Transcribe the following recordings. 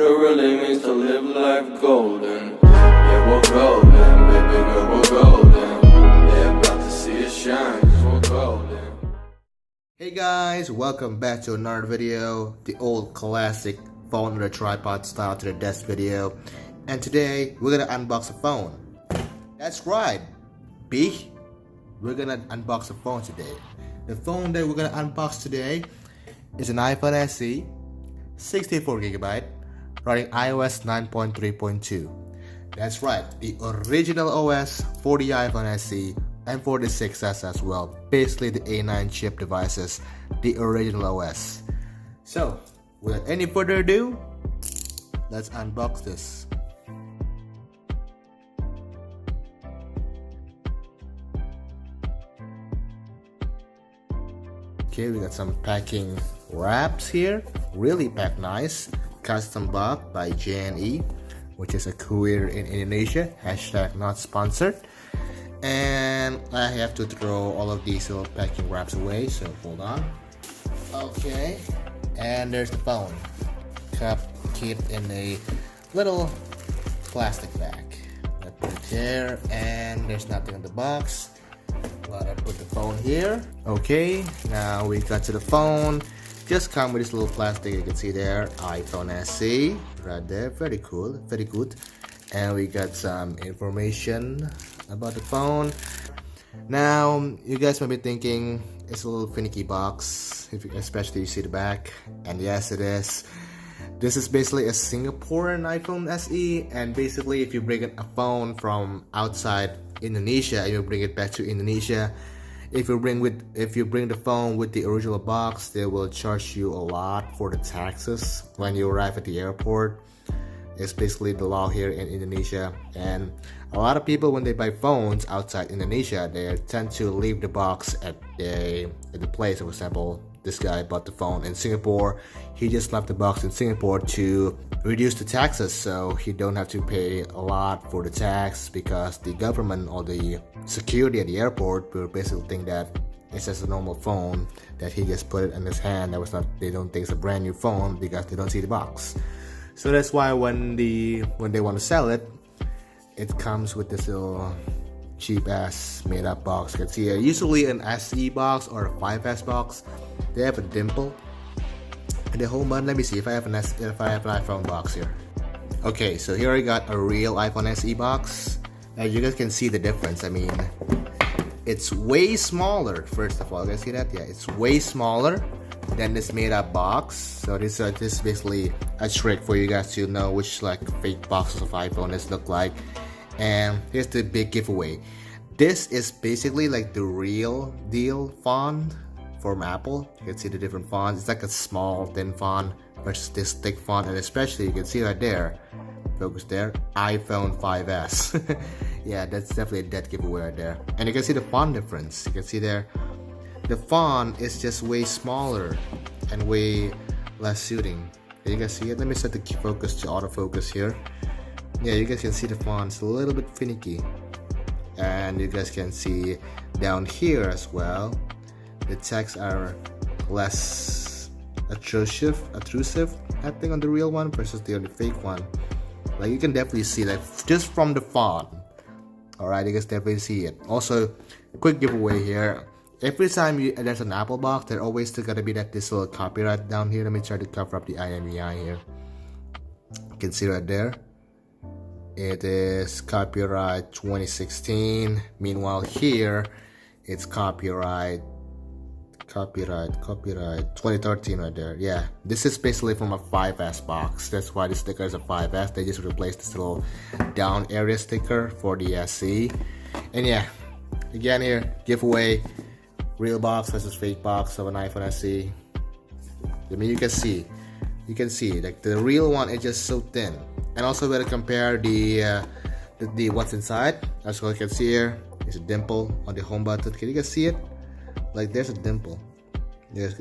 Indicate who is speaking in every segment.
Speaker 1: it really means to live life golden. Yeah, we're golden, baby girl, we're golden. Yeah, about to see it shine, cause we're golden.
Speaker 2: Hey guys, welcome back to another video, the old classic phone with a tripod style to the desk video. And today, we're gonna unbox a phone. That's right, B. We're gonna unbox a phone today. The phone that we're gonna unbox today is an iPhone SE, 64GB, running iOS 9.3.2. That's right, the original OS for the iPhone SE and for the 6S as well. Basically the A9 chip devices, the original OS. So, without any further ado, let's unbox this. Okay, we got some packing wraps here. Really packed nice. Custom box by JNE, which is a courier in Indonesia. Hashtag not sponsored. And I have to throw all of these little packing wraps away, so hold on. Okay, and there's the phone. Kept in a little plastic bag. I put it there, and there's nothing in the box. But I put the phone here. Okay, now we got to the phone. Just come with this little plastic, you can see there, iPhone SE right there. Very cool, very good. And we got some information about the phone. Now you guys might be thinking it's a little finicky box, especially you see the back, and yes it is. This is basically a Singaporean iPhone SE, and basically if you bring a phone from outside Indonesia and you bring it back to Indonesia, if you bring the phone with the original box, they will charge you a lot for the taxes when you arrive at the airport. It's basically the law here in Indonesia, and a lot of people when they buy phones outside Indonesia, they tend to leave the box at the place. For example, this guy bought the phone in Singapore. He just left the box in Singapore to reduce the taxes, so he don't have to pay a lot for the tax, because the government or the security at the airport will basically think that it's just a normal phone that he just put it in his hand. They don't think it's a brand new phone because they don't see the box. So that's why when they want to sell it, it comes with this little cheap ass made up box. You can see usually an SE box or a 5S box, they have a dimple in the home button. Let me see if I have an iPhone box here. Okay, so here I got a real iPhone SE box. As you guys can see the difference. I mean, it's way smaller. First of all, you guys see that? Yeah, it's way smaller than this made up box. So this is basically a trick for you guys to know which like fake boxes of iPhones look like. And here's the big giveaway. This is basically like the real deal font from Apple. You can see the different fonts. It's like a small thin font versus this thick font, and especially you can see right there, focus there, iPhone 5S. Yeah, that's definitely a dead giveaway right there. And you can see the font difference. You can see there, the font is just way smaller and way less suiting. You guys see it? Let me set the focus to autofocus here. Yeah, you guys can see the font's a little bit finicky. And you guys can see down here as well, the texts are less obtrusive, I think, on the real one versus the fake one. Like you can definitely see that just from the font. Alright, you guys definitely see it. Also, quick giveaway here. Every time there's an Apple box, there always still gotta be this little copyright down here. Let me try to cover up the IMEI here. You can see right there. It is copyright 2016. Meanwhile here, it's copyright 2013 right there. Yeah, this is basically from a 5S box. That's why the sticker is a 5S. They just replaced this little down area sticker for the SE. And yeah, again here, giveaway. Real box versus fake box of an iPhone SE. I mean, you can see like the real one is just so thin. And also we gotta compare the what's inside. As you can see here, there's a dimple on the home button. Can you guys see it? Like there's a dimple.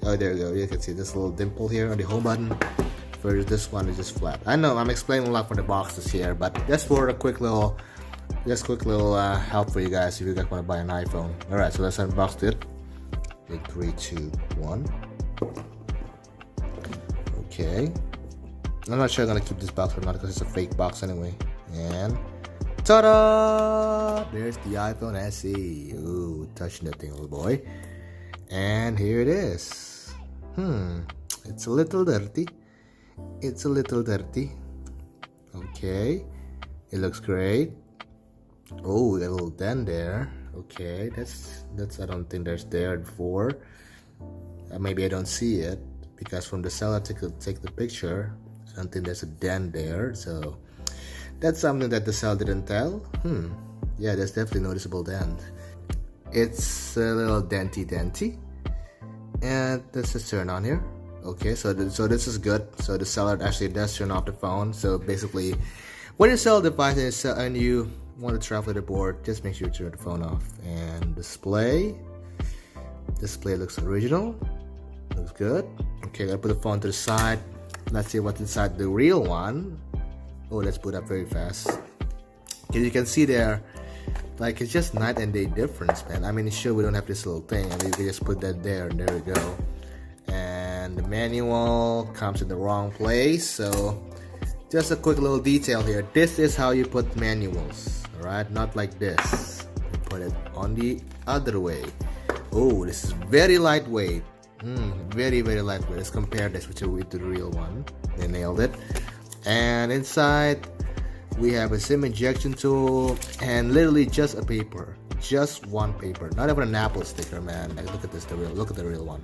Speaker 2: Oh, there you go. You can see this little dimple here on the home button. Whereas this one is just flat. I know I'm explaining a lot for the boxes here, but just for a quick little help for you guys if you guys want to buy an iPhone. All right, so let's unbox it. In 3, 2, 1. Okay. I'm not sure I'm gonna keep this box or not because it's a fake box anyway. And ta-da! There's the iPhone SE. Ooh, touch nothing, little boy. And here it is. It's a little dirty. It's a little dirty. Okay. It looks great. Oh, a little dent there. Okay, that's I don't think there's there before. Maybe I don't see it because from the seller take the picture, I don't think there's a dent there. So that's something that the seller didn't tell. Yeah, there's definitely noticeable dent. It's a little denty. And let's just turn on here. Okay, so this is good. So the seller actually does turn off the phone. So basically, when you sell a device and you want to travel the board, just make sure you turn the phone off. And display looks original, looks good. Okay, gotta put the phone to the side. Let's see what's inside the real one. Oh, let's boot up very fast. Okay, you can see there, like it's just night and day difference, man. I mean, sure we don't have this little thing. I mean, you can just put that there, and there we go. And the manual comes in the wrong place, so just a quick little detail here. This is how you put manuals, alright? Not like this. You put it on the other way. Oh, this is very lightweight. Very lightweight. Let's compare this with the real one. They nailed it. And inside we have a SIM injection tool and literally just a paper. Just one paper. Not even an Apple sticker, man. Like, look at this. Look at the real one.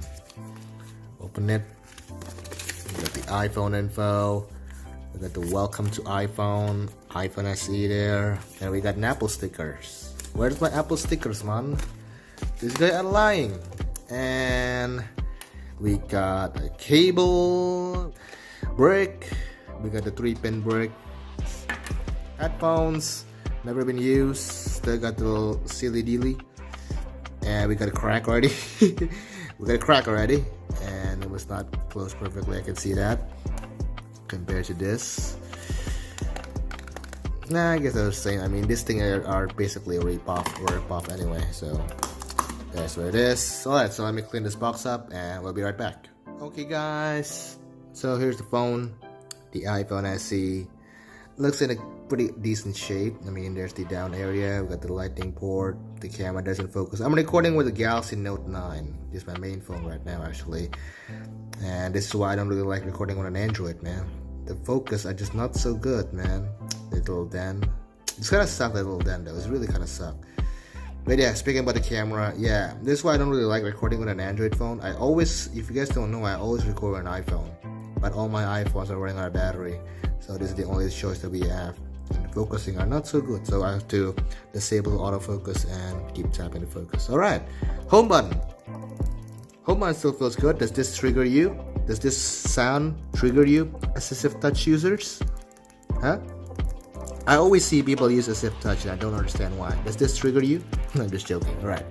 Speaker 2: Open it. We got the iPhone info. We got the welcome to iPhone SE there, and we got an Apple stickers. Where's my Apple stickers, man? This guy are lying. And we got a cable, brick. We got the 3-pin brick. Headphones, never been used. Still got the little silly dealy. And we got a crack already. And it was not closed perfectly. I can see that. Compared to this, nah, I guess I was saying. I mean, this thing are basically a rip-off anyway. So that's what it is. Alright, so let me clean this box up, and we'll be right back. Okay, guys. So here's the phone, the iPhone SE. Looks in a pretty decent shape. I mean, there's the down area. We got the lightning port. The camera doesn't focus. I'm recording with the Galaxy Note 9. This is my main phone right now, actually. And this is why I don't really like recording on an Android, man. The focus are just not so good, man. The little dent. It's kind of suck, that little dent, though. It's really kind of suck. But yeah, speaking about the camera, yeah, this is why I don't really like recording with an Android phone. I always, if you guys don't know, I always record with an iPhone. But all my iPhones are running out of battery. So this is the only choice that we have. And the focusing are not so good. So I have to disable autofocus and keep tapping the focus. Alright, home button. Home button still feels good. Does this trigger you? Does this sound trigger you, assistive touch users? Huh? I always see people use assistive touch and I don't understand why. Does this trigger you? I'm just joking. Alright.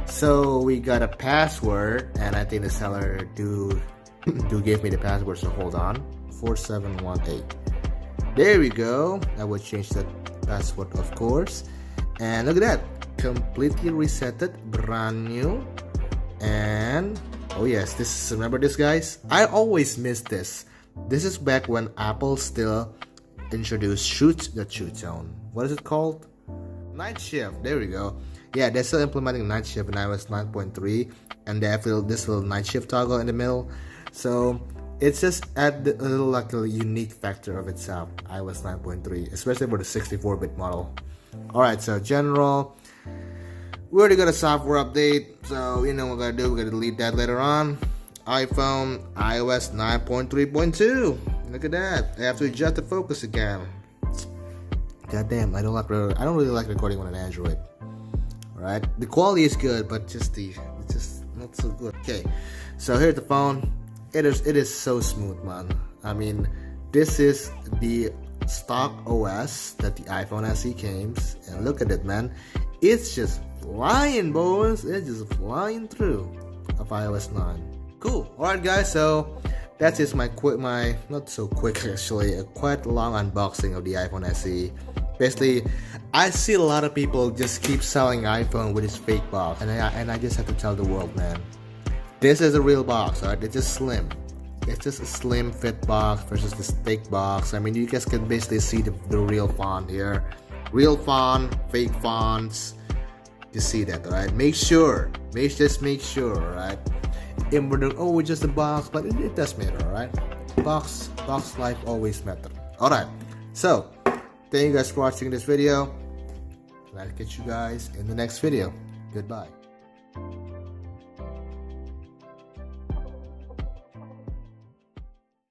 Speaker 2: So we got a password, and I think the seller do give me the password, so hold on. 4718. There we go. I will change that password, of course. And look at that. Completely resetted, brand new. And oh yes, remember this, guys? I always miss this. This is back when Apple still introduced shoot zone. What is it called? Night shift. There we go. Yeah, they're still implementing night shift in iOS 9.3, and they have this little night shift toggle in the middle. So it's just add a little like a unique factor of itself. iOS 9.3, especially for the 64-bit model. All right, so general. We already got a software update, so you know what we're gonna do. We're gonna delete that later on. iPhone iOS 9.3.2. Look at that. I have to adjust the focus again. God damn, I don't really like recording on an Android. Alright, the quality is good, but it's just not so good. Okay, so here's the phone. It is so smooth, man. I mean, this is the stock OS that the iPhone SE came, and look at it, man. It's just flying, boys. It's just flying through of iOS 9. Cool. Alright, guys, so that's just my not so quick actually, a quite long unboxing of the iPhone SE. Basically, I see a lot of people just keep selling iPhone with its fake box, and I just have to tell the world, man, this is a real box. Alright, it's just slim. it's just a slim fit box versus this thick box. I mean, you guys can basically see the real font here. Real font, fake fonts. You see that, right? Just make sure, right? And we're doing, oh, it's just a box, but it does matter, right? Box life always matter. Alright, so thank you guys for watching this video, and I'll catch you guys in the next video. Goodbye.